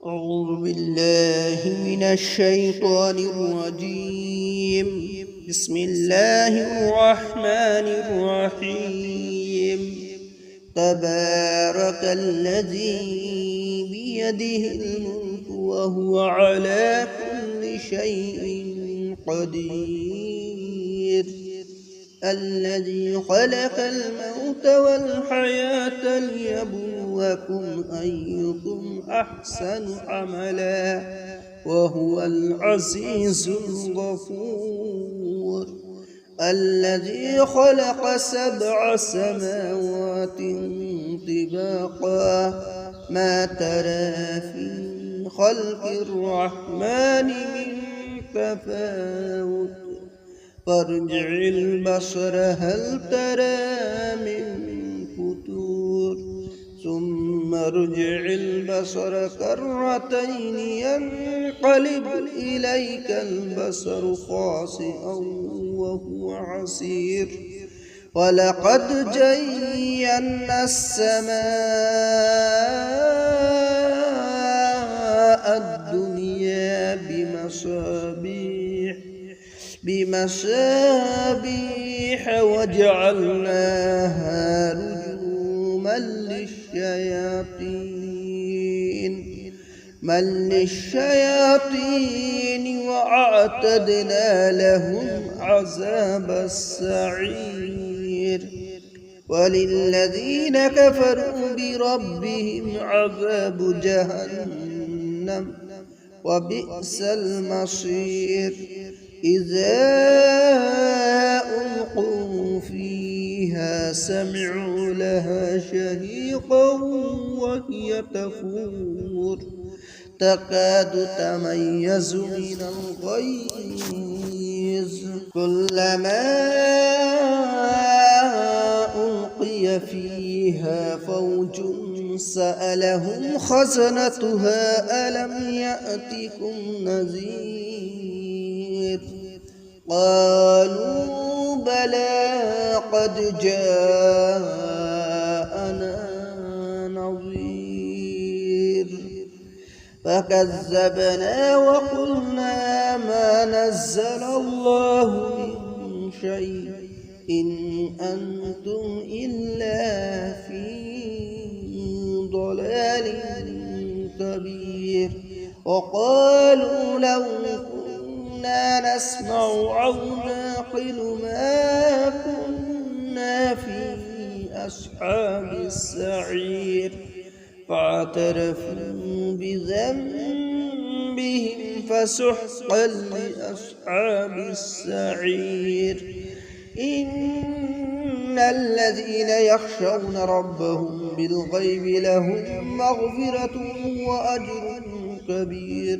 أعوذ بالله من الشيطان الرجيم. بسم الله الرحمن الرحيم. تبارك الذي بيده الملك وهو على كل شيء قدير. الذي خلق الموت والحياة ليبلوكم أيكم أحسن عملا وهو العزيز الغفور. الذي خلق 7 سماوات طباقا ما ترى في خلق الرحمن من تفاوت فارجع البصر هل ترى من فتور ثم ارجع البصر كرتين ينقلب إليك البصر خاسئا وهو حسير. ولقد زينا السماء الدنيا بمصابيح وجعلناها رجوما للشياطين وأعتدنا لهم عذاب السعير. وللذين كفروا بربهم عذاب جهنم وبئس المصير. إذا ألقوا فيها سمعوا لها شهيقا وهي تفور تكاد تميز من الغيظ كلما ألقي فيها فوج سألهم خزنتها ألم يأتكم نذير قالوا بلى قد جاءنا نذير فكذبنا وقلنا ما نزل الله من شيء إن أنتم إلا في ضلال كبير. وقالوا لو كنا نسمع أو نعقل ما كنا في أصحاب السعير فاعترفوا بذنبهم فسحقا لأصحاب السعير. إن الذين يخشون ربهم بالغيب لهم مغفرة وأجر كبير.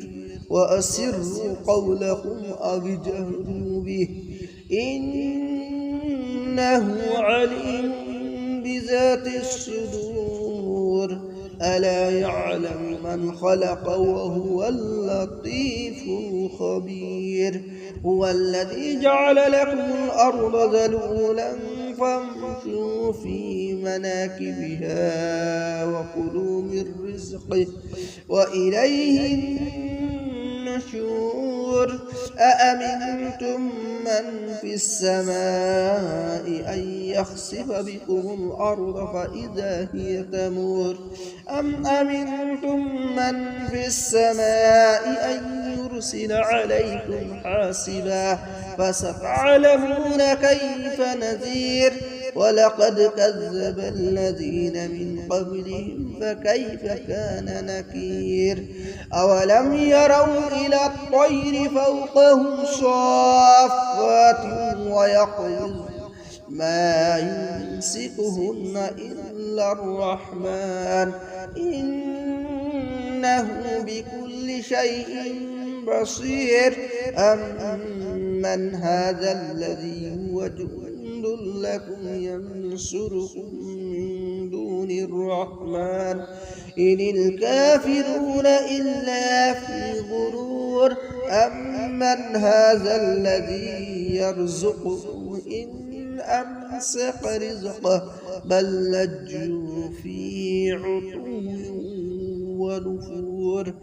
وأسروا قولكم أو اجهروا به إنه عليم بذات الصدور. ألا يعلم من خلق وهو اللطيف الخبير. هو الذي جعل لكم الأرض ذلولا فامشوا في مناكبها وكلوا من رزقه وإليه النشور. أأمنتم من في السماء أن يخسف بكم الأرض فإذا هي تمور أم أمنتم من في السماء أن يرسل عليكم حاسبا فستعلمون كيف نذير. ولقد كذب الذين من قبلهم فكيف كان نكير. أولم يروا إلى الطير فوقهم صافات ويقبضن ما يمسكهن إلا الرحمن إنه بكل شيء بصير. أمن هذا الذي هو جند لكم ينصركم من دون الرحمن إن الكافرون إلا في غرور. أمن هذا الذي يرزقكم إن أمسك رزقه بل لجوا في عتو ونفور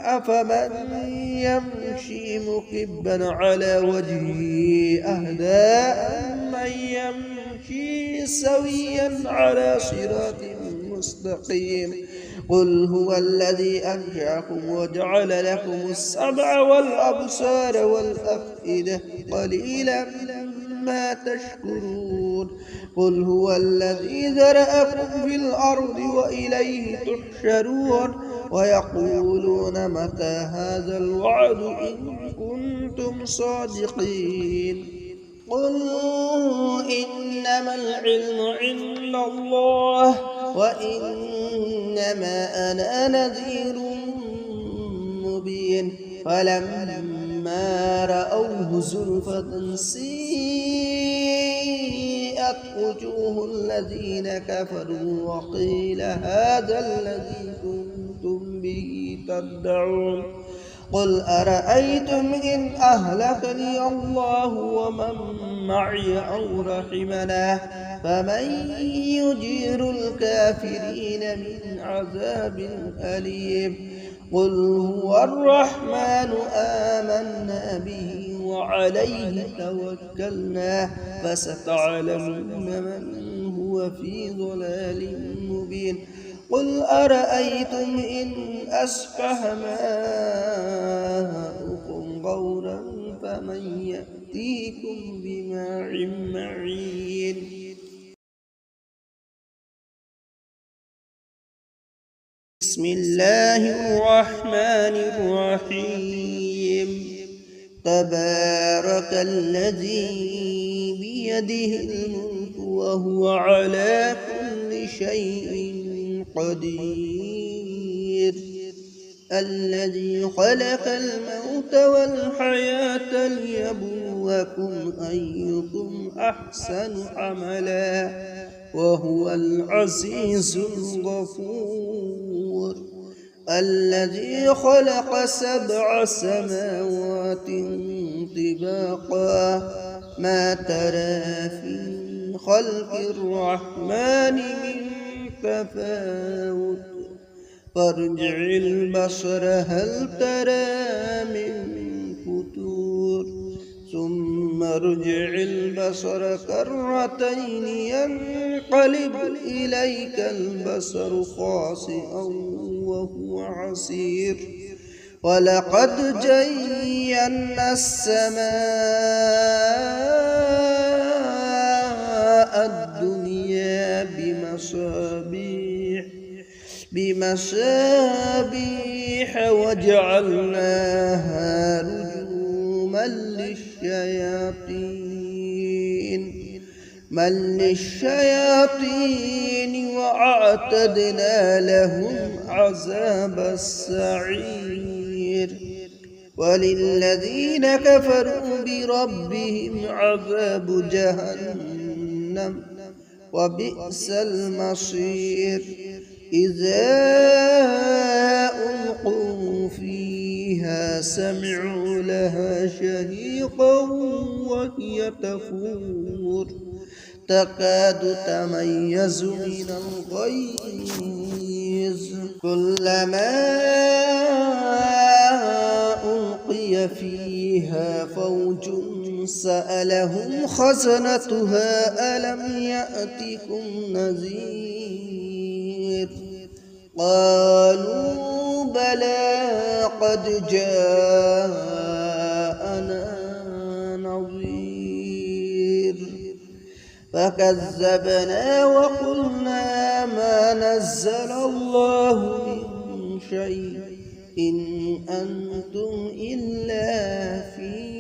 أفمن يمشي مكبا على وجهه أهدى أمن يمشي سويا على صراط مستقيم قل هو الذي أنشأكم وجعل لكم السمع والأبصار والأفئدة قليلا ما تشكرون قل هو الذي ذرأكم في الأرض وإليه تحشرون ويقولون متى هذا الوعد إن كنتم صادقين قل إنما العلم عند الله وإنما أنا نذير مبين فلما رأوه زلفة سيئت وجوه الذين كفروا وقيل هذا الذي كنتم به تدعون قل أرأيتم إن أهلكني الله ومن معي أو رحمنا فمن يجير الكافرين من عذاب أليم قل هو الرحمن آمنا به وعليه توكلنا فستعلمون من هو في ضلال مبين قل أرأيتم إن أصبح ماؤكم غورا فمن يأتيكم بماء معين بسم الله الرحمن الرحيم تبارك الذي بيده الملك وهو على كل شيء قدير الذي خلق الموت والحياة ليبلوكم أيكم أحسن عملا وهو العزيز الغفور الذي خلق 7 سماوات طباقا ما ترى في خلق الرحمن من تفاوت فارجع البصر هل ترى من فتور ثم ارجع البصر كرتين ينقلب إليك البصر خاسئا وهو حسير ولقد زينا السماء الدنيا بمصابيح وجعلناها رجوما للشياطين وأعتدنا لهم عذاب السعير وللذين كفروا بربهم عذاب جهنم وبئس المصير إذا ألقوا فيها سمعوا لها شهيقا وهي تفور تكاد تميز من الغيظ كلما ألقي فيها فوج سألهم خزنتها ألم يأتكم نذير قالوا بلى قد جاءنا نذير فكذبنا وقلنا ما نزل الله من شيء إن أنتم إلا في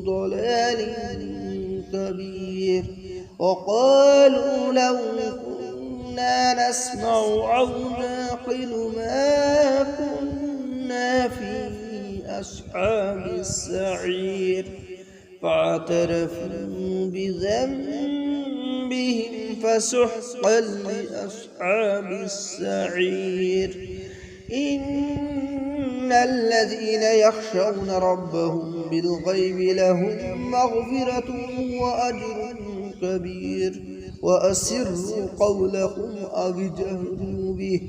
ضلال كبير وقالوا لو كنا نسمع أو نعقل ما كنا في أصحاب السعير فاعترفوا بذنبهم فسحقا لأصحاب السعير إن الذين يخشون ربهم بالغيب لهم مغفرة وأجر كبير وأسروا قولكم أو اجهروا به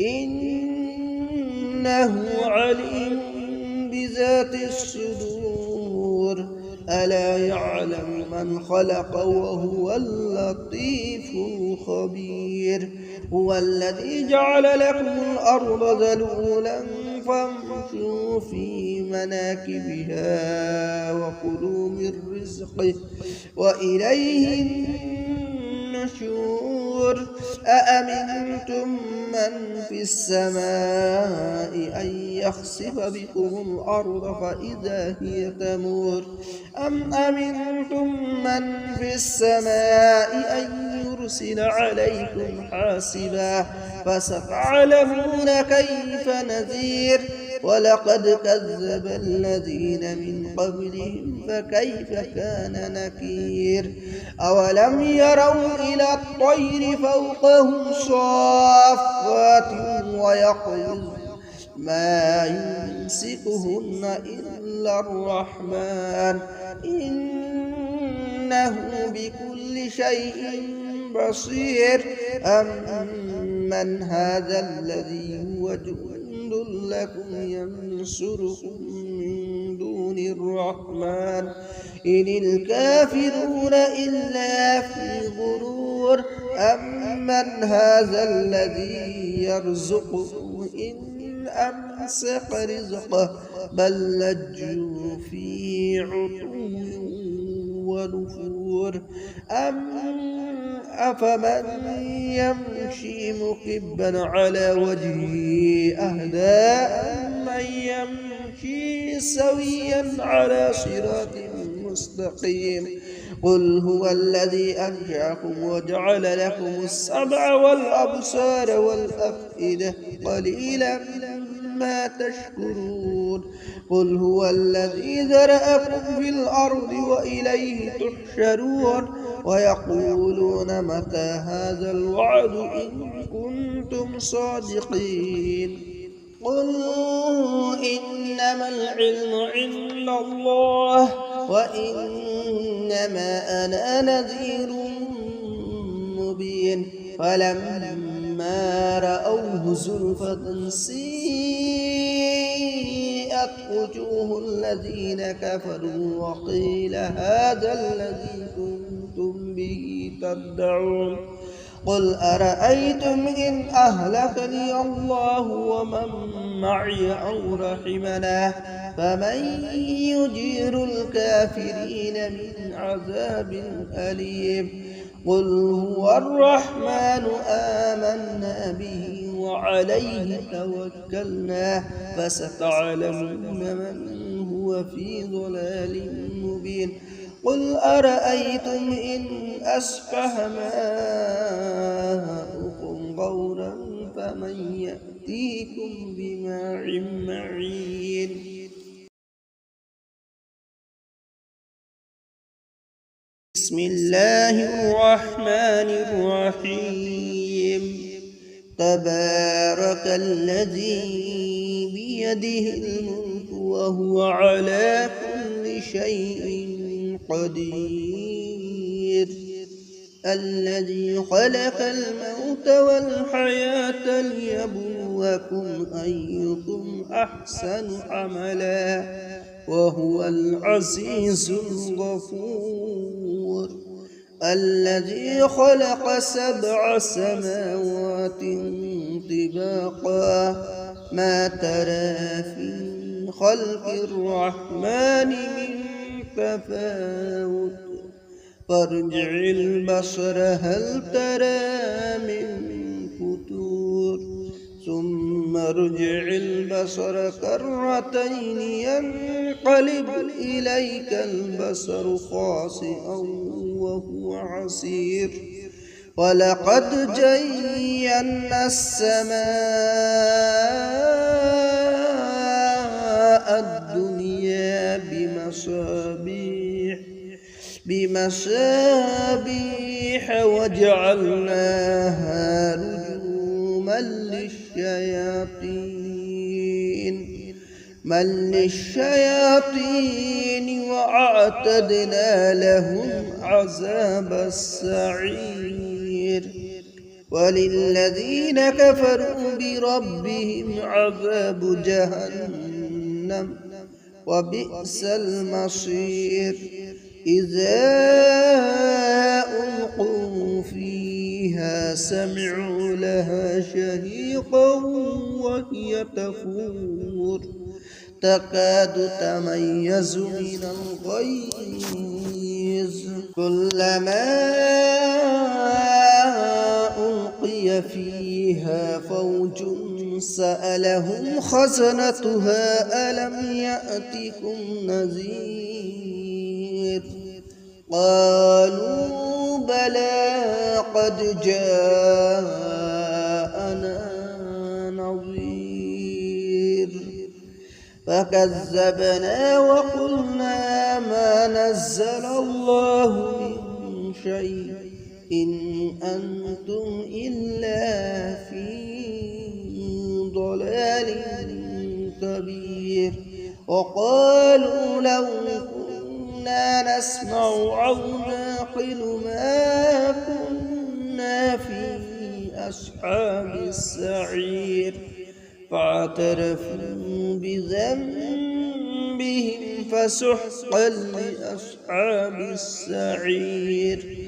إنه عليم بذات الصدور ألا يعلم من خلق وهو اللطيف الخبير هو الذي جعل لكم الأرض ذلولا فامشوا في مناكبها وكلوا من رزقه وإليه النشور أأمنتم من في السماء أن يخسف بكم الأرض فإذا هي تمور أم أمنتم من في السماء أن يرسل عليكم حاسبا فستعلمون كيف نذير ولقد كذب الذين من قبلهم فكيف كان نكير أولم يروا إلى الطير فوقهم صافات ويقبضن ما يمسكهن إلا الرحمن إنه بكل شيء بصير أمن هذا الذي هو جند لكم ينصركم من دون الرحمن إن الكافرون إلا في غرور أمن هذا الذي يرزقكم إن أمسك رزقه بل لجوا في عتو ونفور أفمن يمشي مكبا على وجهه أهدى من يمشي سويا على صراط مستقيم قل هو الذي أنشأكم وجعل لكم السمع والأبصار والأفئدة قليلا ما تشكرون قل هو الذي ذرأكم في الأرض وإليه تحشرون ويقولون متى هذا الوعد إن كنتم صادقين قل إنما العلم عند الله وإنما أنا نذير مبين فلما رأوه زلفة سيئت وجوه الذين كفروا وقيل هذا الذي كنتم به تدعون قل أرأيتم إن أهلكني الله ومن معي أو رحمنا فمن يجير الكافرين من عذاب أليم قل هو الرحمن آمنا به وعليه توكلنا فستعلمون من هو في ضلال مبين قل أرأيتم إن أصبح ماؤكم غورا فمن يأتيكم بماء معين بسم الله الرحمن الرحيم تبارك الذي بيده الملك وهو على كل شيء قدير الذي خلق الموت والحياة ليبلوكم أيكم أحسن عملا وهو العزيز الغفور الذي خلق 7 سماوات طباقا ما ترى في خلق الرحمن من تفاوت فارجع البصر هل ترى من فتور ثم ارجع البصر كرتين ينقلب إليك البصر خاسئا وهو حسير ولقد زينا السماء الدنيا بمصابيح وجعلناها رجوما للشياطين وأعتدنا لهم عذاب السعير وللذين كفروا بربهم عذاب جهنم وبئس المصير إذا ألقوا فيها سمعوا لها شهيقا وهي تفور تكاد تميز من الغيظ كلما ألقي فيها فوج سألهم خزنتها ألم يأتكم نذير قالوا بلى قد جاءنا نذير فكذبنا وقلنا ما نزل الله من شيء إن أنتم إلا في ضلال كبير وقالوا لو كنا نسمع أو نعقل ما كنا في أصحاب السعير فاعترفوا بذنبهم فسحقا لأصحاب السعير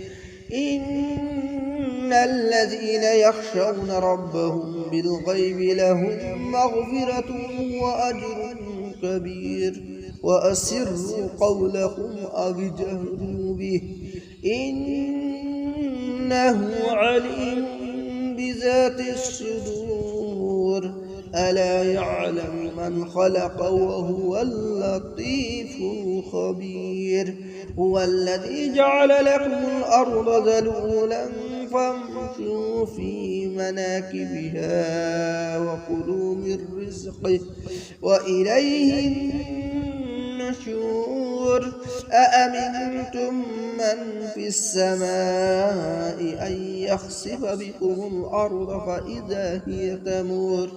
إن الذين يخشون ربهم بالغيب لهم مغفرة وأجر كبير وأسروا قولكم أو اجهروا به إنه عليم بذات الصدور ألا يعلم من خلق وهو اللطيف الخبير هو الذي جعل لكم الأرض ذلولا فامشوا في مناكبها وكلوا من رزقه وإليه النشور أأمنتم من في السماء أن يخسف بكم الأرض فإذا هي تمور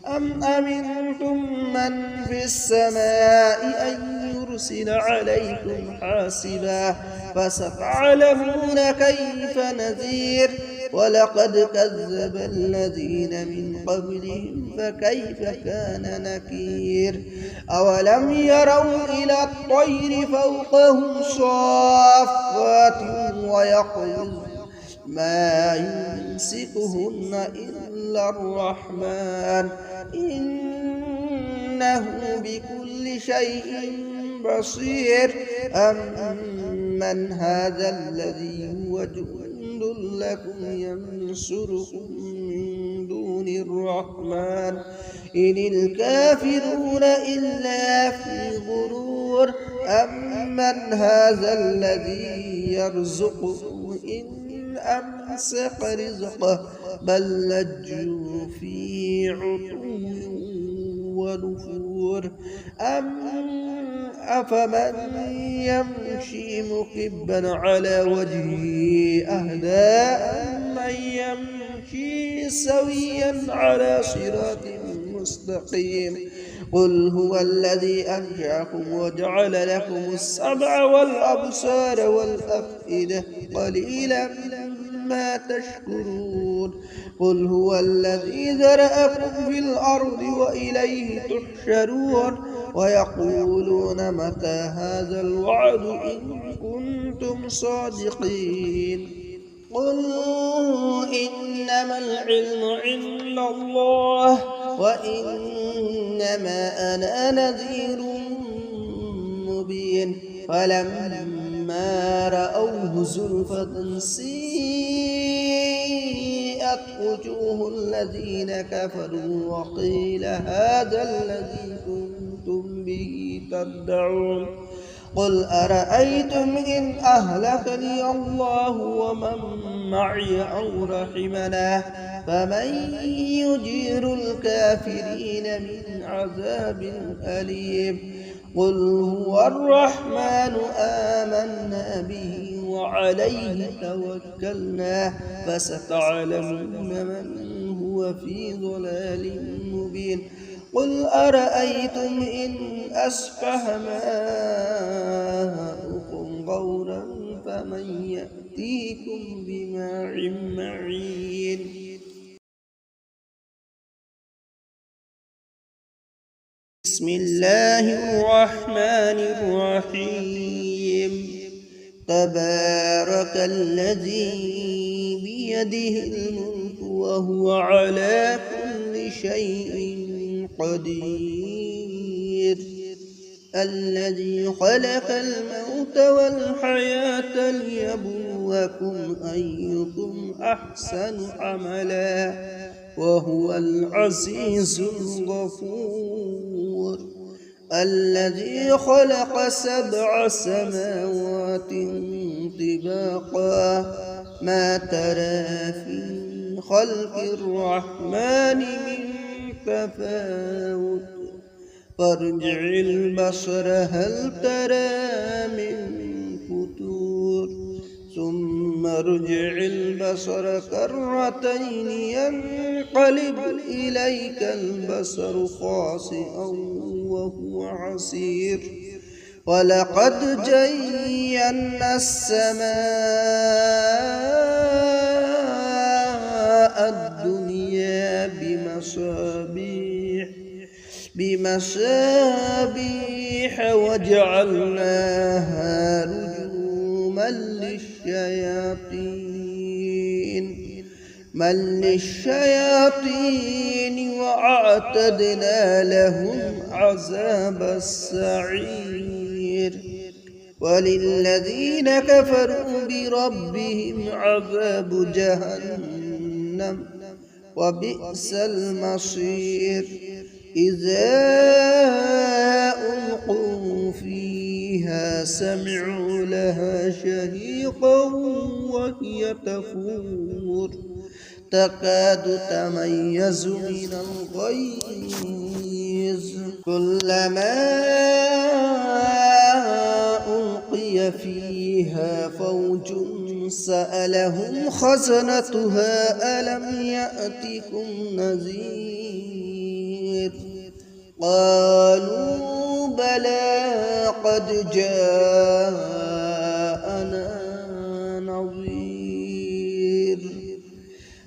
أم أمنتم من في السماء أن يرسل عليكم حاسبا فستعلمون كيف نذير ولقد كذب الذين من قبلهم فكيف كان نكير أولم يروا إلى الطير فوقهم صافات ويقبضن ما يمسكهن إلا الرحمن إنه بكل شيء بصير أمن هذا الذي هو جند لكم ينصركم من دون الرحمن إن الكافرون إلا في غرور أمن هذا الذي يرزقكم إن أمسك رزقه بل لجوا في عتو ونفور أفمن يمشي مكبا على وجهه أهدى أمن يمشي سويا على صراط مستقيم قل هو الذي أنشأكم وجعل لكم السمع والأبصار والأفئدة قليلا ما تشكرون قل هو الذي ذرأكم في الأرض وإليه تحشرون ويقولون متى هذا الوعد إن كنتم صادقين قل إنما العلم عند الله وإنما أنا نذير مبين فلما رأوه زلفة سيئت وجوه الذين كفروا وقيل هذا الذي كنتم به تدعون قل أرأيتم إن أهلكني الله ومن معي أو رحمنا فمن يجير الكافرين من عذاب أليم قل هو الرحمن آمنا به وعليه توكلنا فستعلمون من هو في ضلال مبين قل أرأيتم إن أصبح ماؤكم غورا فمن يأتيكم بماء معين. بسم الله الرحمن الرحيم. تبارك الذي بيده الملك وهو على كل شيء قدير. الذي خلق الموت والحياة ليبلوكم أيكم أحسن عملا وهو العزيز الغفور. الذي خلق 7 سماوات طباقا ما ترى في خلق الرحمن من تفاوت فارجع البصر هل ترى من فتور ثم ارجع البصر كرتين ينقلب إليك البصر خاسئا وهو حسير. ولقد زينا السماء الدنيا بمصابيح وجعلناها رجوما للشياطين وأعتدنا لهم عذاب السعير. وللذين كفروا بربهم عذاب جهنم وبئس المصير. إذا ألقوا فيها سمعوا لها شهيقا وهي تفور تكاد تميز من الغيظ كلما ألقي فيها فوج سألهم خزنتها ألم يأتكم نذير قالوا بلى قد جاءنا نذير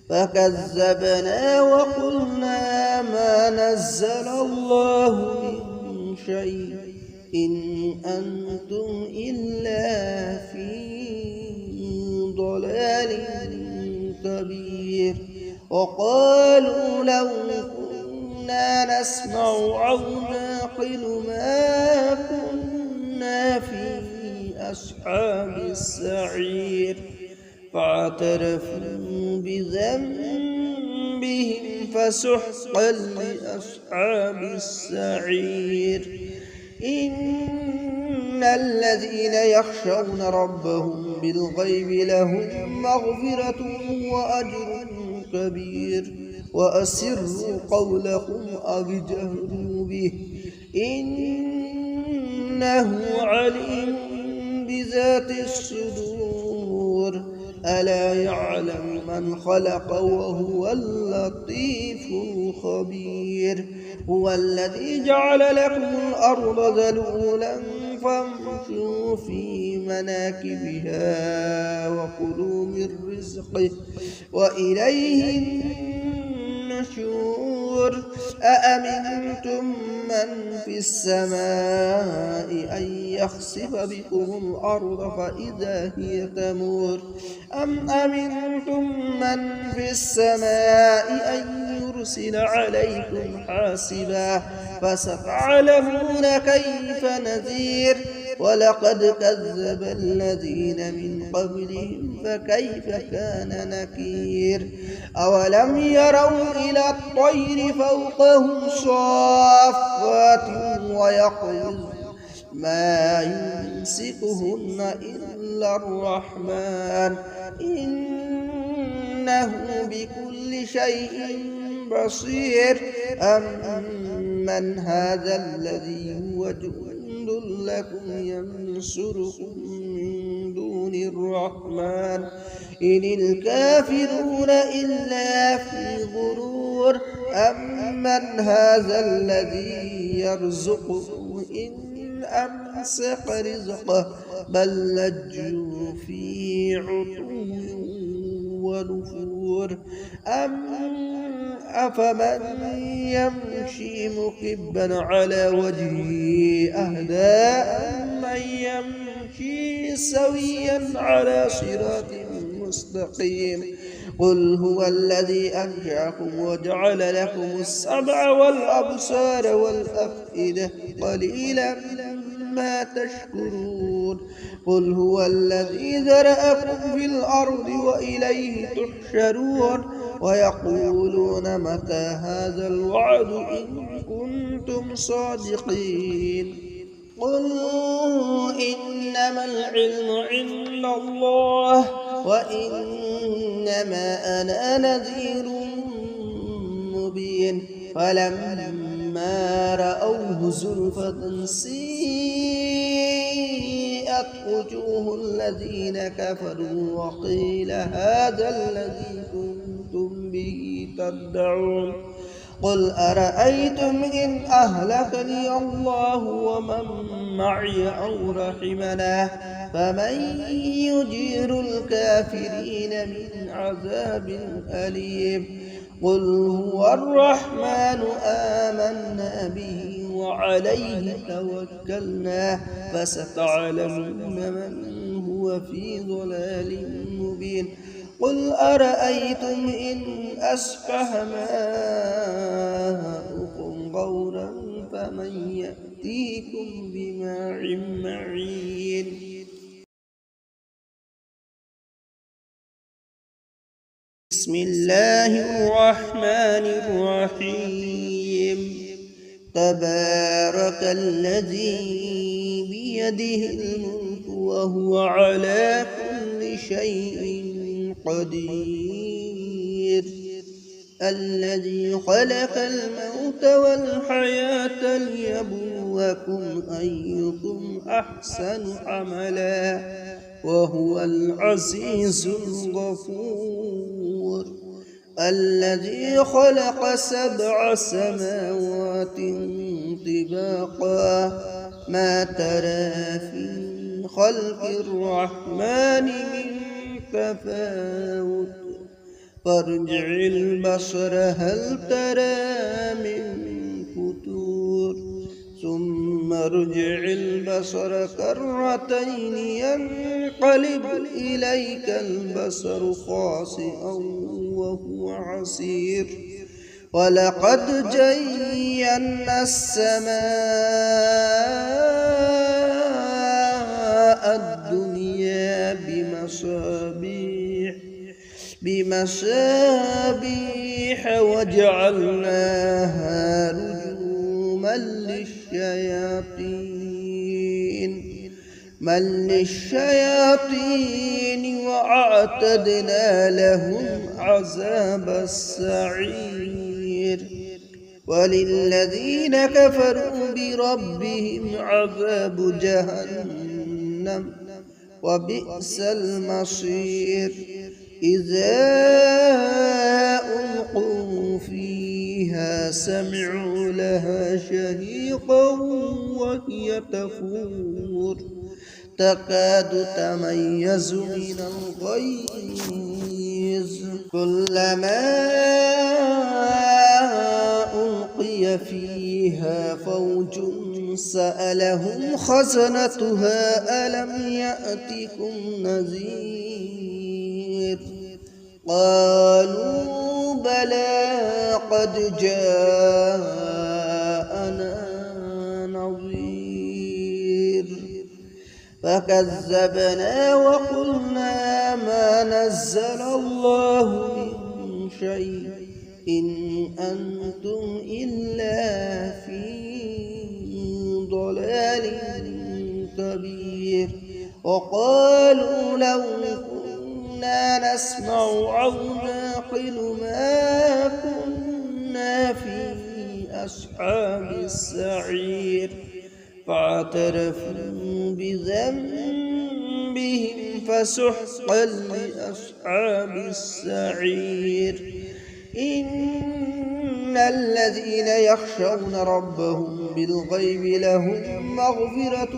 فكذبنا وقلنا ما نزل الله من شيء إن أنتم إلا في ضلال كبير. وقالوا لو كنا نسمع أو نعقل ما كنا في أصحاب السعير فاعترفوا بذنبهم فسحقا لأصحاب السعير. إن الذين يخشون ربهم بالغيب لهم مغفرة وأجر كبير. وأسروا قولكم أو اجهروا به إنه عليم بذات الصدور. ألا يعلم من خلق وهو اللطيف الخبير. هو الذي جعل لكم الأرض ذلولا فامشوا في مناكبها وكلوا من رزقه وإليه النشور. أأمنتم من في السماء أن يخسف بكم الأرض فإذا هي تمور أم أمنتم من في السماء أن يرسل عليكم حاسبا فستعلمون كيف نذير. ولقد كذب الذين من قبلهم فكيف كان نكير. أولم يروا إلى الطير فوقهم صافات ويقبضن ما يمسكهن إلا الرحمن إنه بكل شيء بصير. أمن هذا الذي هو جند لكم ينصركم من دون الرحمن إن الكافرون إلا في غرور. أمن هذا الذي يرزقكم إن أمسك رزقه بل لجوا في عتو ونفور أفمن يمشي مكبا على وجهه أهدى أمن يمشي سويا على صراط مستقيم قل هو الذي أنشأكم وجعل لكم السمع والأبصار والأفئدة قليلا ما تشكرون قل هو الذي ذرأكم في الأرض وإليه تحشرون ويقولون متى هذا الوعد إن كنتم صادقين قل إنما العلم عند الله وإنما أنا نذير مبين فلما رأوه زلفة سيئت وجوه الذين كفروا وقيل هذا الذي كنتم به تدعون قل أرأيتم إن أهلكني الله ومن معي أو رحمنا فمن يجير الكافرين من عذاب أليم قل هو الرحمن آمنا به وعليه توكلنا فستعلمون من هو في ضلال مبين قل أرأيتم إن أسفه ماؤكم غورا فمن يأتيكم بماء معين بسم الله الرحمن الرحيم تبارك الذي بيده الملك وهو على كل شيء قدير الذي خلق الموت والحياة ليبلوكم أيكم أحسن عملا وهو العزيز الغفور الذي خلق 7 سماوات طباقا ما ترى في خلق الرحمن من تفاوت فارجع البصر هل ترى من فتور ثم ارجع البصر كرتين ينقلب إليك البصر خاسئا وهو حسير ولقد زينا السماء الدنيا بمصابيح وجعلناها رجوما للشياطين وأعتدنا لهم عذاب السعير وللذين كفروا بربهم عذاب جهنم وبئس المصير إذا ألقوا فيها سمعوا لها شهيقا وهي تفور تكاد تميز من الغيظ كلما ألقي فيها فوج سألهم خزنتها ألم يأتكم نذير قالوا بلى قد جاءنا نذير فكذبنا وقلنا ما نزل الله من شيء إن أنتم إلا في ضلال كبير وقالوا لو كنا نسمع أو نعقل ما كنا في أصحاب السعير فاعترفوا بذنبهم فسحقا لأصحاب السعير إن الذين يخشون ربهم بالغيب لهم مغفرة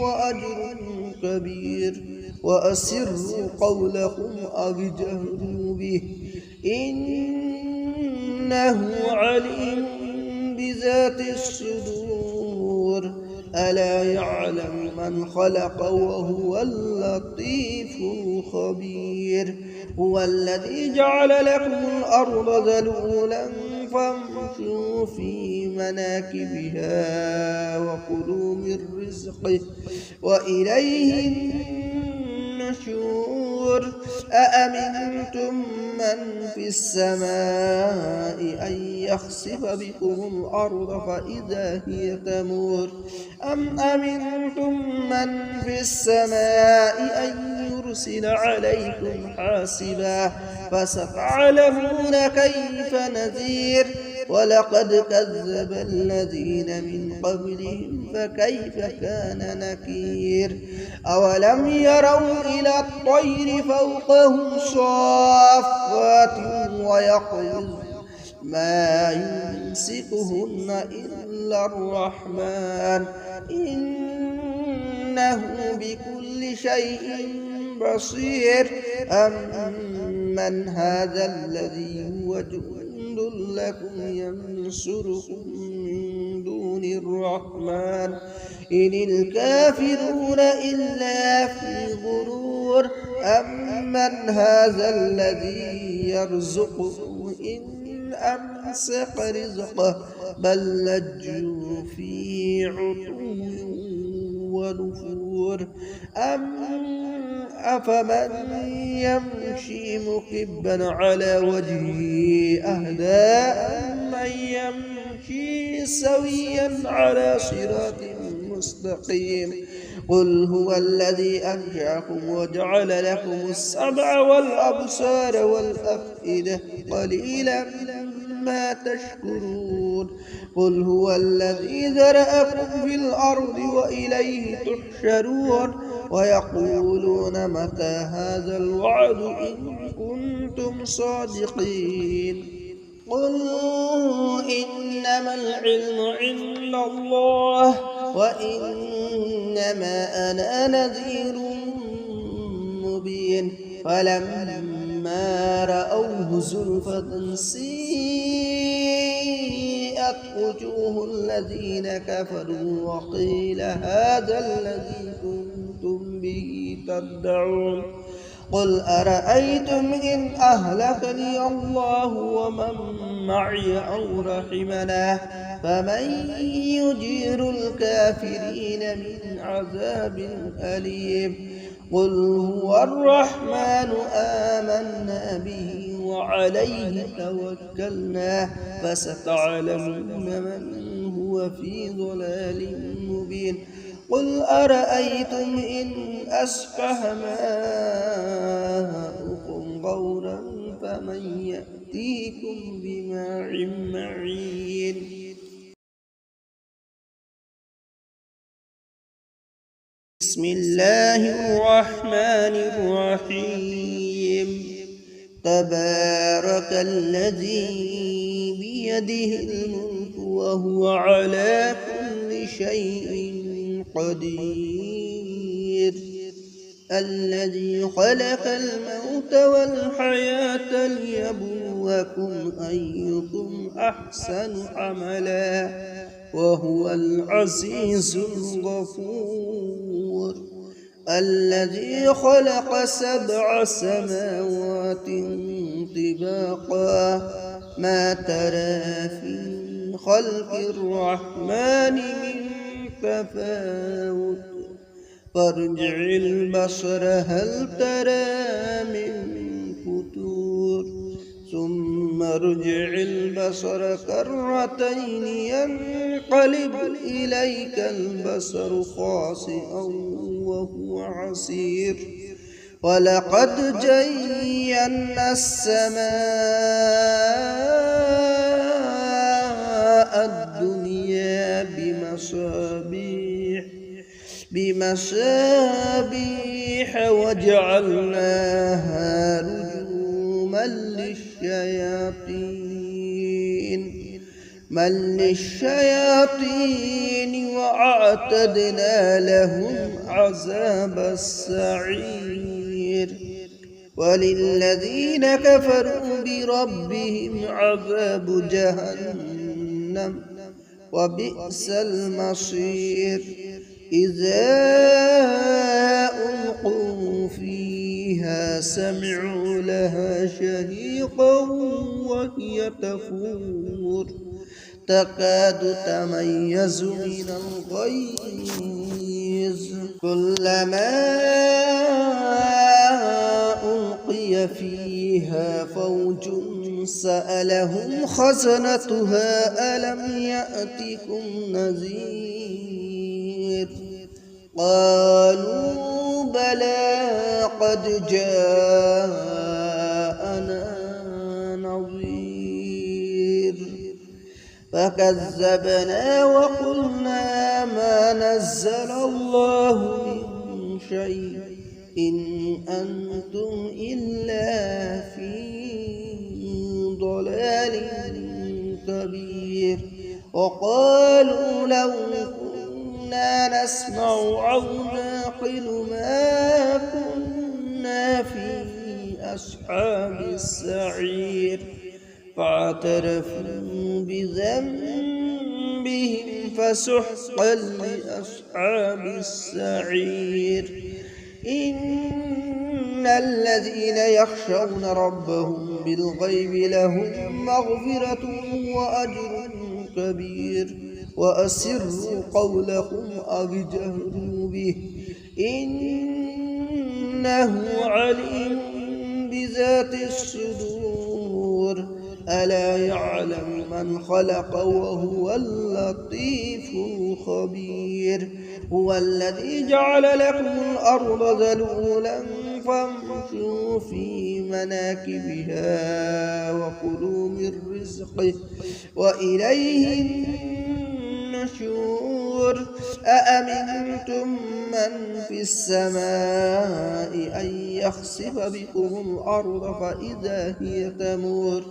وأجر كبير وأسروا قولكم أو اجهروا به إنه عليم بذات الصدور ألا يعلم من خلق وهو اللطيف الخبير هو الذي جعل لكم الأرض ذلولا فامشوا في مناكبها وكلوا من رزقه وإليه النشور أأمنتم من في السماء أن يخسف بكم الأرض فإذا هي تمور أم أمنتم من في السماء أن يرسل عليكم حاسبا فستعلمون كيف نذير ولقد كذب الذين من قبلهم فكيف كان نكير أولم يروا إلى الطير فوقهم صافات ويقبضن ما يمسكهن إلا الرحمن إنه بكل شيء بصير أمن هذا الذي هو جند لكم ينصركم من دون الرحمن إن الكافرون إلا في غرور أمن هذا الذي يرزقكم إن أمسك رزقه بل لجوا في عتو ونفور أفمن يمشي مكبا على وجهه أهدى أمن يمشي سويا على صراط مستقيم قل هو الذي أنشأكم وجعل لكم السمع والأبصار والأفئدة قليلا ما تشكرون قل هو الذي ذرأكم في الأرض وإليه تحشرون ويقولون متى هذا الوعد إن كنتم صادقين قل إنما العلم عند الله وإنما أنا نذير مبين فلما رأوه زلفة سيئت وجوه الذين كفروا وقيل هذا الذي كنتم به تدعون قل أرأيتم إن أهلكني الله ومن معي أو رحمنا فمن يجير الكافرين من عذاب أليم قل هو الرحمن آمنا به وعليه توكلنا فستعلمون من هو في ضلال مبين قل أرأيتم إن أسقى ماؤكم غورا فمن يأتيكم بماء معين بسم الله الرحمن الرحيم تبارك الذي بيده الملك وهو على كل شيء قدير الذي خلق الموت والحياة ليبلوكم أيكم أحسن عملا وهو العزيز الغفور الذي خلق 7 سماوات طباقا ما ترى في خلق الرحمن من تفاوت فارجع البصر هل ترى من فتور ثم ارجع البصر كرتين ينقلب إليك البصر خاسئا وهو حسير ولقد زينا السماء الدنيا بمصابيح وجعلناها رجوما للشياطين وأعتدنا لهم عذاب السعير وللذين كفروا بربهم عذاب جهنم وبئس المصير إذا ألقوا فيها سمعوا لها شهيقا وهي تفور تكاد تميز من الغيظ كلما ألقي فيها فوج سألهم خزنتها ألم يأتكم نذير قالوا بلى قد جاءنا نذير فكذبنا وقلنا ما نزل الله من شيء إن أنتم إلا في ضلال كبير وقالوا لو كنا نسمع أو نعقل ما كنا في أصحاب السعير فاعترفوا بذنبهم فسحقا لأصحاب السعير إن الذين يخشون ربهم بالغيب لهم مغفرة وأجر كبير وأسروا قولكم أو اجهروا به إنه عليم بذات الصدور ألا يعلم من خلق وهو اللطيف الخبير هو الذي جعل لكم الأرض ذلولا فامشوا في مناكبها وكلوا من رزقه وإليه النشور أأمنتم من في السماء أن يخسف بكم الأرض فإذا هي تمور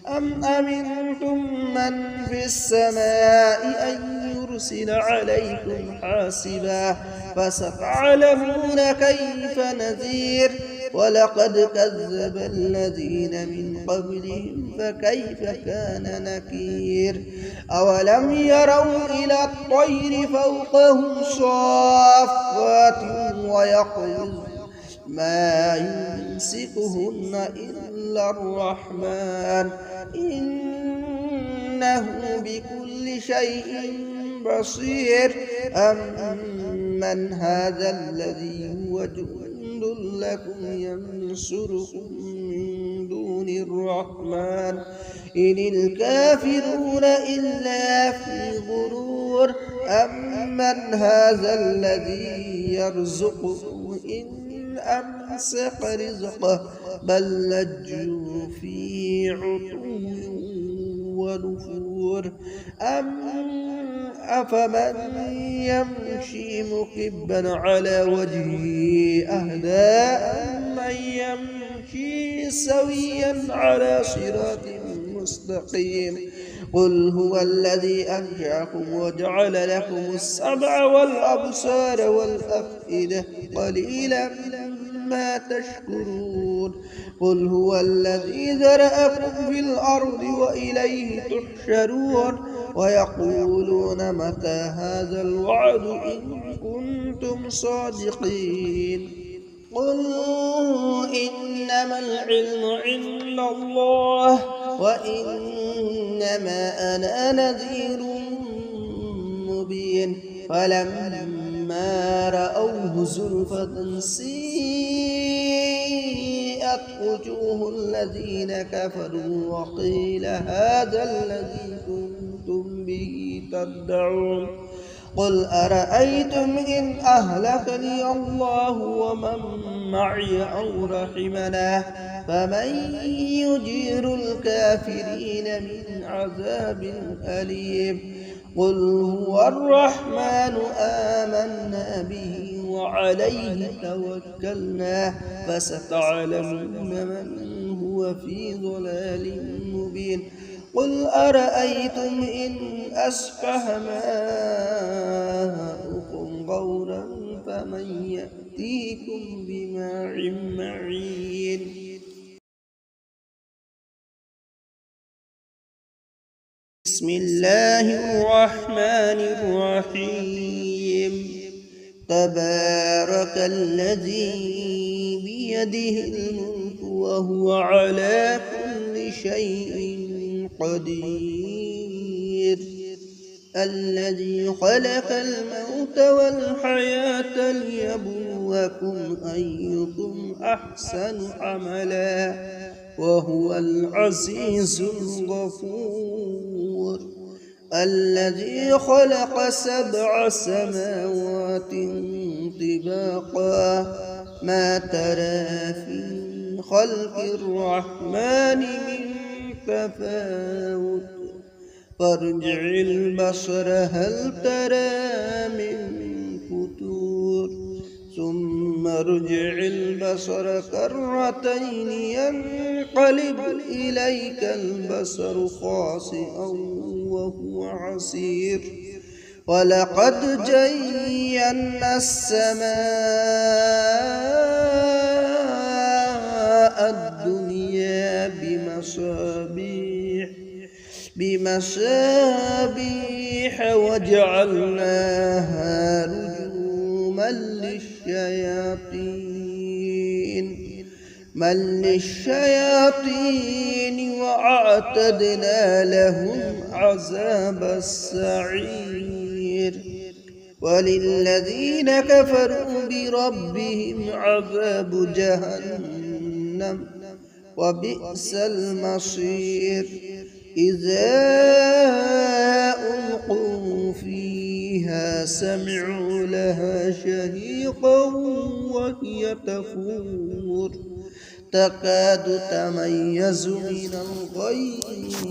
أم أمنتم من في السماء أن يرسل عليكم حاسبا فستعلمون كيف نذير ولقد كذب الذين من قبلهم فكيف كان نكير أولم يروا إلى الطير فوقهم صافات ويقظ ما يمسكهن إلا الرحمن إنه بكل شيء بصير أمن هذا الذي هو جند لكم ينصركم من دون الرحمن إن الكافرون إلا في غرور أمن هذا الذي يرزقكم إن أمسك رزقه بل لجوا في عتو ونفور أفمن يمشي مكبا على وجهه أهدى من يمشي سويا على صراط مستقيم قل هو الذي أنشأكم وجعل لكم السمع والأبصار والأفئدة قليلا ما تشكرون قل هو الذي ذرأكم في الأرض وإليه تحشرون ويقولون متى هذا الوعد إن كنتم صادقين قل إنما العلم عند الله وإنما أنا نذير مبين فلما رأوه زلفة سيئت وجوه الذين كفروا وقيل هذا الذي كنتم به تدعون قل أرأيتم إن أهلكني الله ومن معي أو رحمنا فمن يجير الكافرين من عذاب أليم قل هو الرحمن آمنا به وعليه توكلنا فستعلمون من هو في ضلال مبين قل أرأيتم إن أصبح ماؤكم غورا فمن يأتيكم بماء معين بسم الله الرحمن الرحيم تبارك الذي بيده الملك وهو على كل شيء قدير الذي خلق الموت والحياة ليبلوكم أيكم أحسن عملا وهو العزيز الغفور الذي خلق 7 سماوات طباقا ما ترى في خلق الرحمن من تفاوت فارجع البصر هل ترى من فتور ثم ارجع البصر كرتين ينقلب إليك البصر خاسئا وهو حسير ولقد زينا السماء الدنيا بمصابيح وجعلناها رجوما للشياطين وأعتدنا لهم عذاب السعير وللذين كفروا بربهم عذاب جهنم وبئس المصير إذا ألقوا فيها سمعوا لها شهيقا وهي تفور تكاد تميز من الغيظ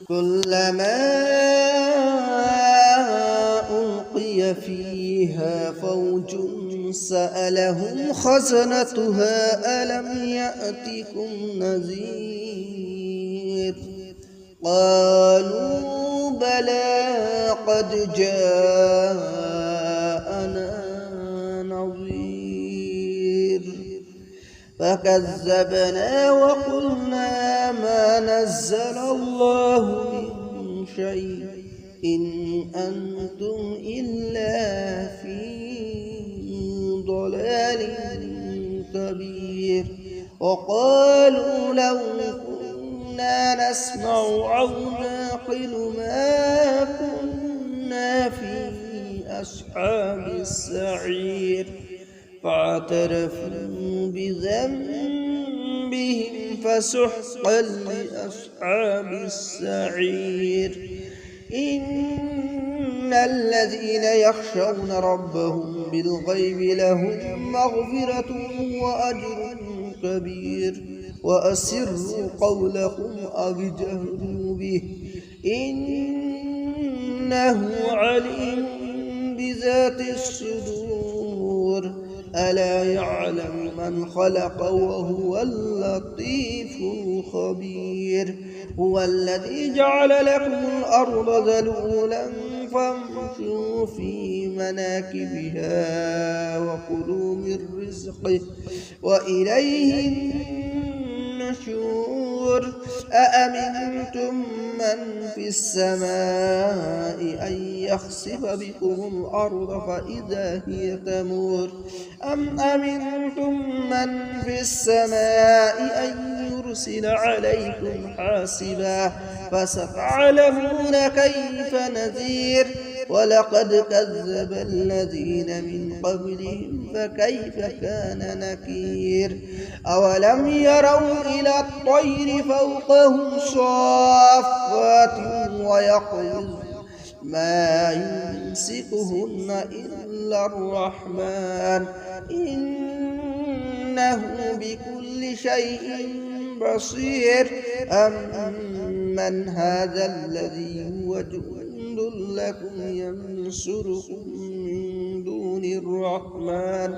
كلما ألقي فيها فوج سألهم خزنتها ألم يأتكم نذير قالوا بلى قد جاءنا نذير فكذبنا وقلنا ما نزل الله من شيء إن أنتم إلا في ضلال كبير وقالوا لو كنا نسمع أو نعقل ما كنا في أصحاب السعير فاعترفوا بذنبهم فسحقا لأصحاب السعير إن الذين يخشون ربهم بالغيب لهم مغفرة وأجر كبير وأسروا قولكم أو اجهروا به إنه عليم بذات الصدور ألا يعلم من خلق وهو اللطيف الخبير هو الذي جعل لكم الأرض ذلولا فامشوا في مناكبها وكلوا من رزقه وإليه النشور أأمنتم من في السماء أن يخسف بكم الأرض فإذا هي تمور أم أمنتم من في السماء أن يرسل عليكم حاسبا فستعلمون كيف نذير ولقد كذب الذين من قبلهم فكيف كان نكير أولم يروا إلى الطير فوقهم صافات ويقبضن ما يمسكهن إلا الرحمن إنه بكل شيء بصير أمن هذا الذي هو جند لكم ينصركم من دون الرحمن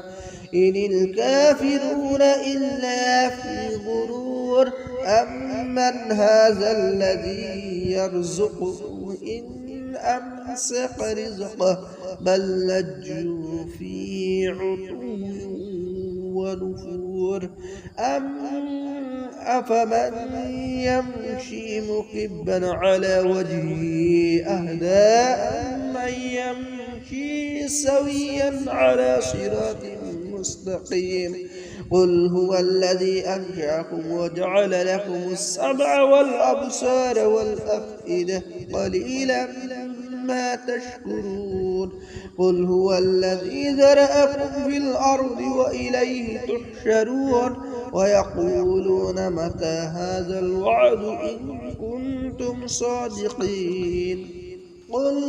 إن الكافرون إلا في غرور غفور أمن هذا الذي يرزقه إن أمسك رزقه بل لجوا في عتو ونفور أفمن يمشي مكبا على وجهه أهدى أمن يمشي سويا على صراط مستقيم قل هو الذي أنشأكم وجعل لكم السمع والأبصار والأفئدة قليلا ما تشكرون قل هو الذي ذرأكم في الأرض وإليه تحشرون ويقولون متى هذا الوعد إن كنتم صادقين قل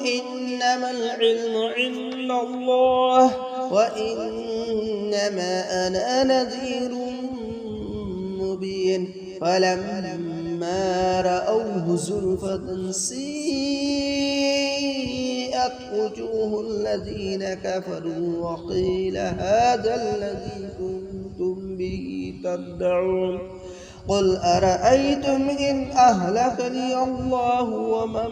إنما العلم عند الله وإنما أنا نذير مبين فلما رأوه زلفة سيئت وجوه الذين كفروا وقيل هذا الذي كنتم به تدعون قل أرأيتم إن أهلكني الله ومن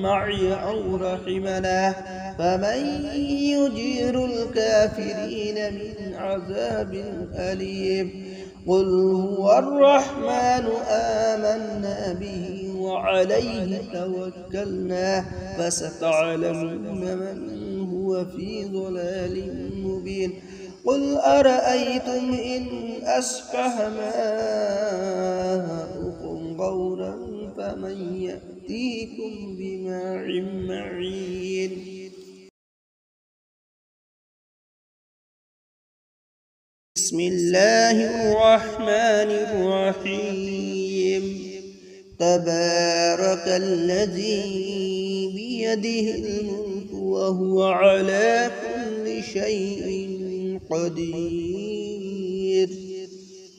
معي أو رحمنا فمن يجير الكافرين من عذاب أليم قل هو الرحمن آمنا به وعليه توكلنا فستعلمون من هو في ضلال مبين قل أرأيتم إن أصبح ماؤكم غورا فمن يأتيكم بماء معين بسم الله الرحمن الرحيم تبارك الذي بيده الملك وهو على كل شيء قدير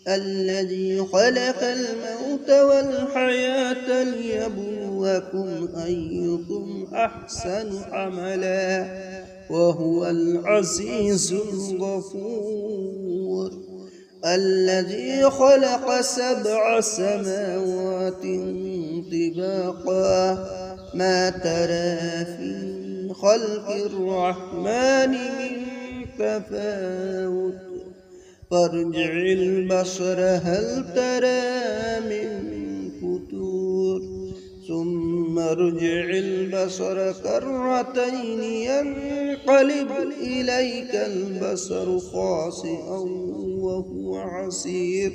الذي خلق الموت والحياة ليبلوكم أيكم أحسن عملا وهو العزيز الغفور الذي خلق 7 سماوات طباقا ما ترى في خلق الرحمن من تفاوت فارجع البصر هل ترى من فتور ثم ارجع البصر كرتين ينقلب إليك البصر خاسئا وهو حسير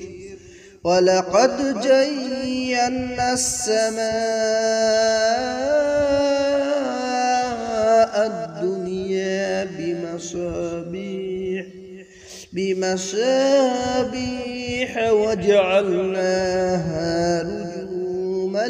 ولقد زينا السماء الدنيا بمصابيح وجعلناها رجوما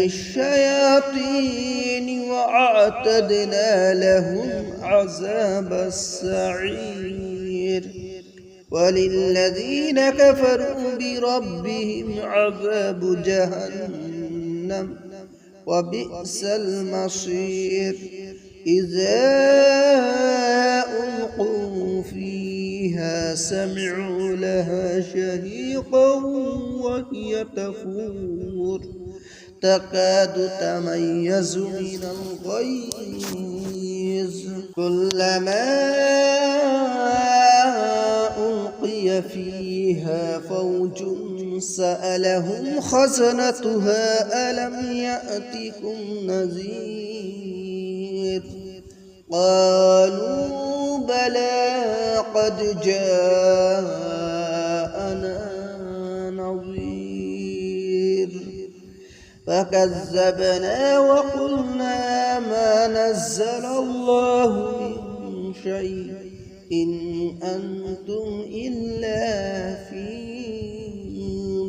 للشياطين وأعتدنا لهم عذاب السعير وللذين كفروا بربهم عذاب جهنم وبئس المصير إذا ألقوا فيها سمعوا لها شهيقا وهي تفور تكاد تميز من الغيظ كلما ألقي فيها فوج سألهم خزنتها ألم يأتكم نذير قالوا بلى قد جاءنا نذير فكذبنا وقلنا ما نزل الله من شيء إن أنتم إلا في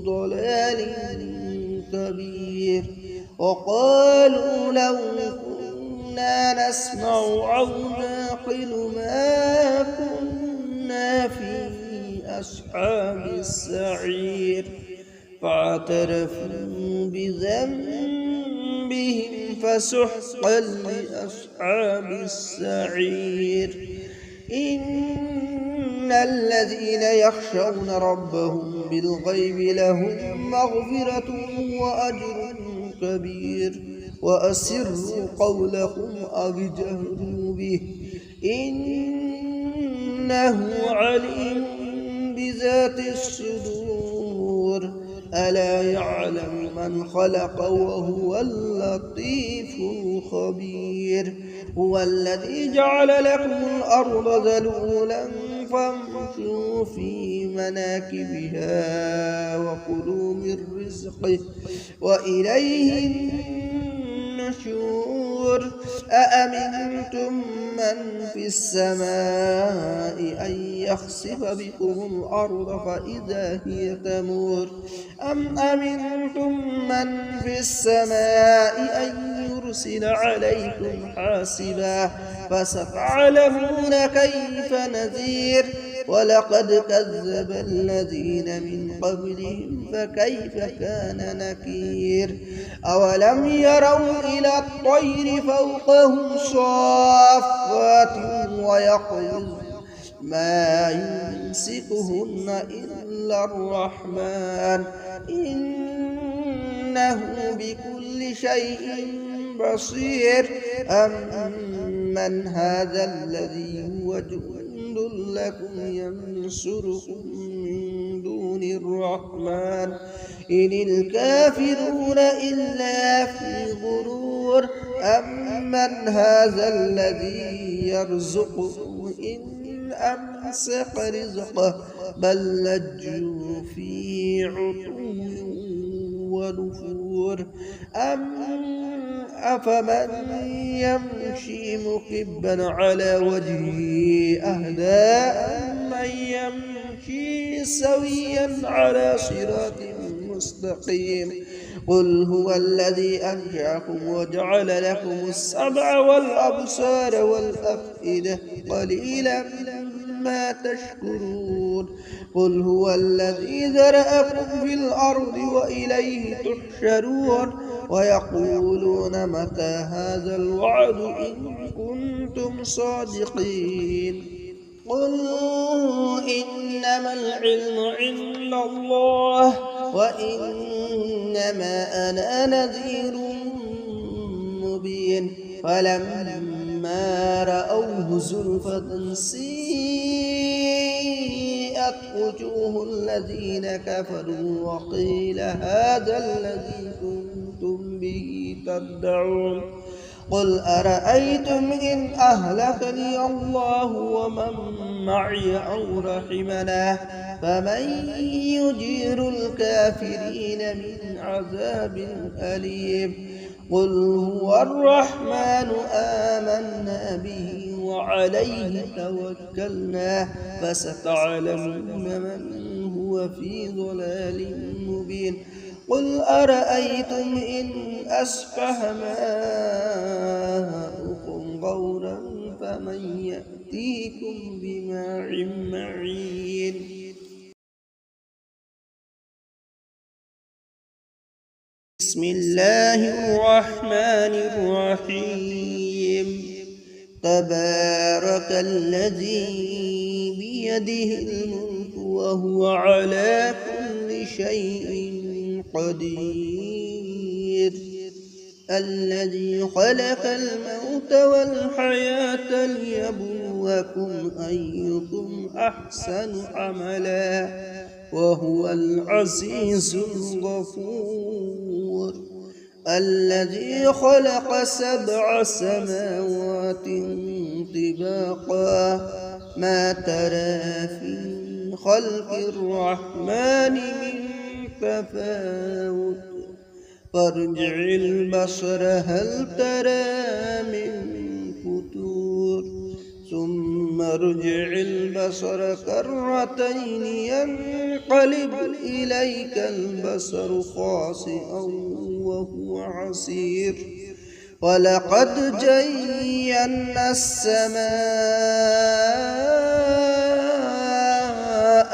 ضلال كبير وقالوا لو كنا نسمع أو نعقل ما كنا في أصحاب السعير فاعترفوا بذنبهم فسحقا لأصحاب السعير إن إن الذين يخشون ربهم بالغيب لهم مغفرة وأجر كبير وأسروا قولكم أو اجهروا به إنه عليم بذات الصدور ألا يعلم من خلق وهو اللطيف الخبير هو الذي جعل لكم الأرض ذلولا فامشوا في مناكبها وكلوا من رزقه وإليه النشور أأمنتم من في السماء أن يخسف بكم الأرض فإذا هي تمور أم أمنتم من في السماء أن يرسل عليكم حاسبا فستعلمون كيف نذير ولقد كذب الذين من قبلهم فكيف كان نكير أولم يروا إلى الطير فوقهم صافات ويقبضن ما يمسكهن إلا الرحمن إنه بكل شيء بصير أمن هذا الذي هو جند لكم ينصركم من دون الرحمن إن الكافرون إلا في غرور أمن هذا الذي يرزقكم إن أمسك رزقه بل لجوا في عتو ونفور أفمن يمشي مكبا على وجهه أهدى أمن يمشي سويا على صراط مستقيم قل هو الذي أنشأكم وجعل لكم السمع والأبصار والأفئدة قليلا ما تشكرون قل هو الذي ذرأكم في الأرض وإليه تحشرون ويقولون متى هذا الوعد إن كنتم صادقين قل إنما العلم عند الله وإنما أنا نذير مبين فلما رأوه زلفة سيئت وجوه الذين كفروا وقيل هذا الذي كنتم به تدعون قل أرأيتم إن أهلكني الله ومن معي أو رحمنا فمن يجير الكافرين من عذاب أليم قل هو الرحمن آمنا به وعليه توكلنا فستعلمون من هو في ضلال مبين قل أرأيتم إن أصبح ماؤكم غورا فمن يأتيكم بماء معين بسم الله الرحمن الرحيم تبارك الذي بيده الملك وهو على كل شيء قدير الذي خلق الموت والحياة ليبلوكم أيكم أحسن عملا وهو العزيز الغفور الذي خلق 7 سماوات طباقا ما ترى في خلق الرحمن من تفاوت فارجع البصر هل ترى من فتور ثم ارجع البصر كرتين ينقلب إليك البصر خاسئا وهو حسير ولقد زينا السماء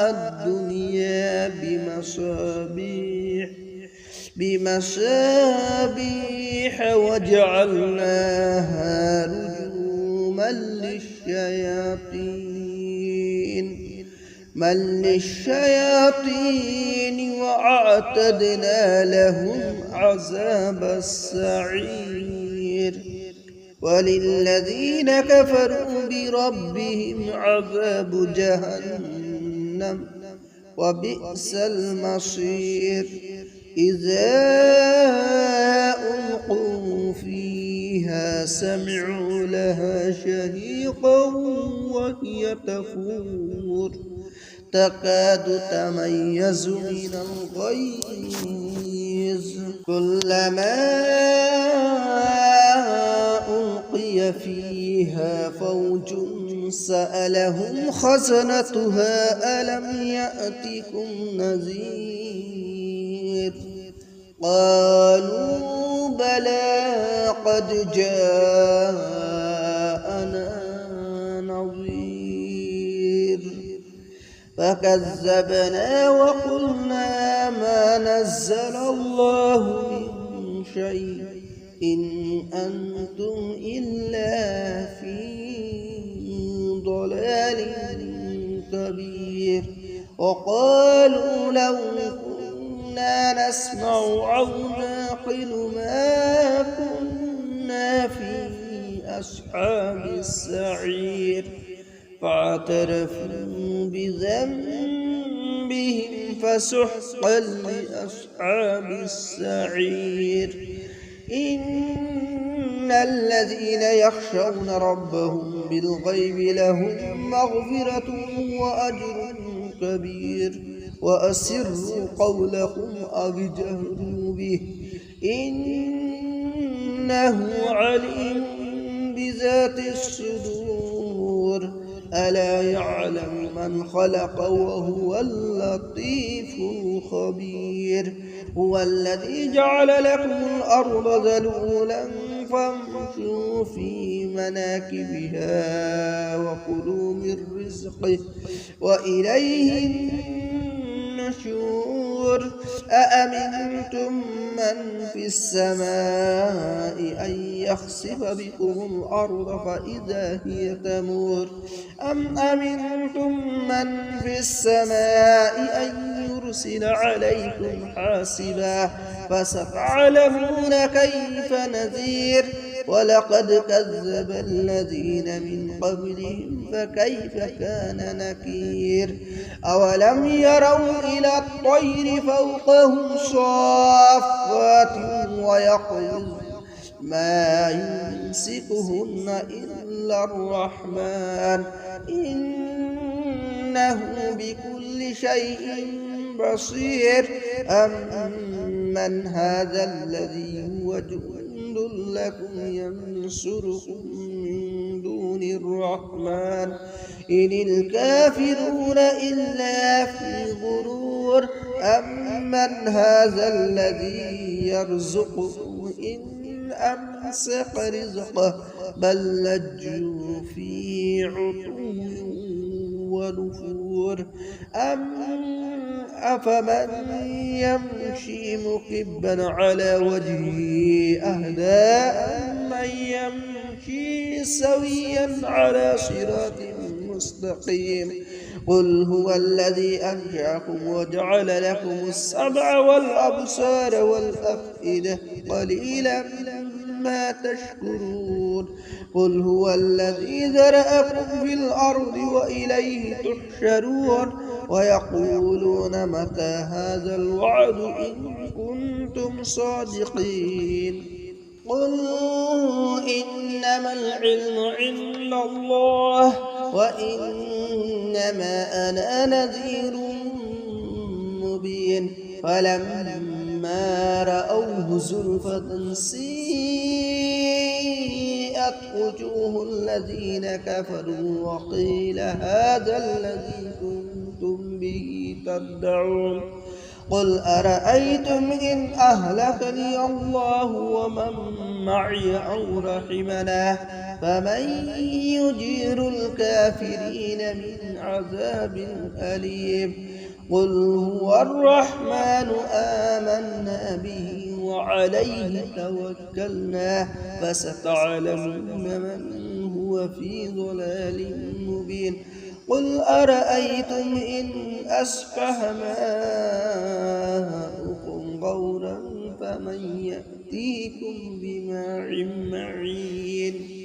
الدنيا بمصابيح وجعلناها رجوما للشياطين من للشياطين وأعتدنا لهم عذاب السعير وللذين كفروا بربهم عذاب جهنم وبئس المصير إذا ألقوا فيها سمعوا لها شهيقا وهي تفور تكاد تميز من الغيظ كلما ألقي فيها فوج سألهم خزنتها ألم يأتكم نذير قالوا بلى قد جاءنا نذير فكذبنا وقلنا ما نزل الله من شيء إن أنتم إلا في ضلال كبير وقالوا لو كنا نسمع أو نعقل ما كنا في أصحاب السعير فاعترفوا بذنبهم فسحقا لأصحاب السعير إن الذين يخشون ربهم بالغيب لهم مغفرة وأجر كبير وأسروا قولكم أو اجهروا به إنه عليم بذات الصدور ألا يعلم من خلق وهو اللطيف الخبير هو الذي جعل لكم الأرض ذلولا فامشوا في مناكبها وكلوا من رزقه وإليه النشور أأمنتم من في السماء أن يخسف بكم الأرض فإذا هي تمور أم أمنتم من في السماء أن يرسل عليكم حاسبا فستعلمون كيف نذير ولقد كذب الذين من قبلهم فكيف كان نكير أولم يروا إلى الطير فوقهم صافات ويقظ ما يمسكهن إلا الرحمن إنه بكل شيء بصير أمن هذا الذي هو جند لكم ينصركم من دون الرحمن إن الكافرون إلا في غرور أمن هذا الذي يرزقكم إن أمسك رزقه بل لجوا في عتو ونفور أفمن يمشي مكبا على وجهه أهدى من يمشي سويا على صراط مستقيم قل هو الذي أنشأكم وجعل لكم السمع والأبصار والأفئدة قليلا ما تشكرون قل هو الذي ذرأكم في الأرض وإليه تحشرون ويقولون متى هذا الوعد إن كنتم صادقين قل إنما العلم عند الله وإنما أنا نذير مبين فلما رأوه زلفة سيئت وجوه الذين كفروا وقيل هذا الذي كنتم به تدعون قل أرأيتم إن أهلكني الله ومن معي أو رحمنا فمن يجير الكافرين من عذاب أليم قل هو الرحمن آمنا به وعليه توكلنا فستعلمون من هو في ضلال مبين قل أرأيتم إن أصبح ماؤكم غورا فمن يأتيكم بماء معين